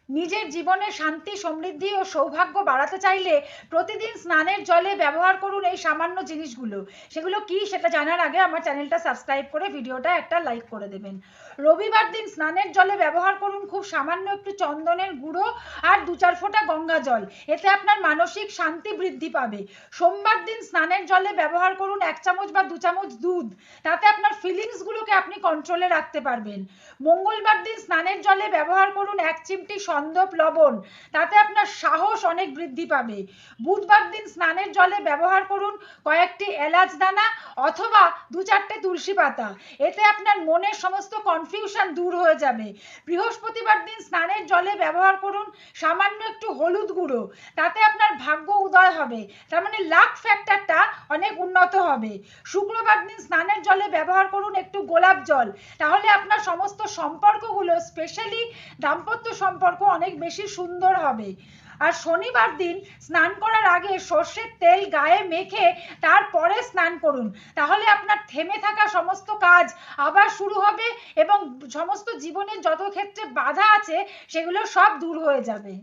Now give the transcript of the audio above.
নিজের জীবনে শান্তি, সমৃদ্ধি ও সৌভাগ্য বাড়াতে চাইলে প্রতিদিন স্নানের জলে ব্যবহার করুন এই সামান্য জিনিসগুলো। সেগুলো কি সেটা জানার আগে আমার চ্যানেলটা সাবস্ক্রাইব করে ভিডিওটা একটা লাইক করে দেবেন। রবিবার দিন স্নানের জলে ব্যবহার করুন খুব সামান্য একটু চন্দনের গুঁড়ো আর 2-4 ফোঁটা গঙ্গা জল। এতে আপনার মানসিক শান্তি বৃদ্ধি পাবে। সোমবার দিন স্নানের জলে ব্যবহার করুন 1 চামচ বা 2 চামচ দুধ। তাতে আপনার ফিলিংসগুলোকে আপনি কন্ট্রোলে রাখতে পারবেন। মঙ্গলবার দিন স্নানের জলে ব্যবহার করুন 1 চিমটি সন্দপ লবণ। তাতে আপনার সাহস অনেক বৃদ্ধি পাবে। বুধবার দিন স্নানের জলে ব্যবহার করুন কয়েকটি এলাচ দানা অথবা 2-4টে তুলসী পাতা। এতে আপনার মনের সমস্ত কনফিউশন দূর হয়ে যাবে। বৃহস্পতিবার দিন স্নানের জলে ব্যবহার করুন সামান্য একটু হলুদ গুঁড়ো। তাতে আপনার ভাগ্য উদয় হবে, তার মানে লাক ফ্যাক্টরটা অনেক উন্নত হবে। শুক্রবার দিন স্নানের জলে ব্যবহার করুন একটু গোলাপ জল। তাহলে আপনার সমস্ত সম্পর্কগুলো, স্পেশালি দাম্পত্য সম্পর্ক, অনেক বেশি সুন্দর হবে। আর শনিবার দিন স্নান করার আগে সর্ষের তেল গায়ে মেখে তারপরে স্নান করুন। তাহলে আপনার থেমে থাকা সমস্ত কাজ আবার শুরু হবে এবং সমস্ত জীবনের যত ক্ষেত্রে বাধা আছে সেগুলো সব দূর হয়ে যাবে।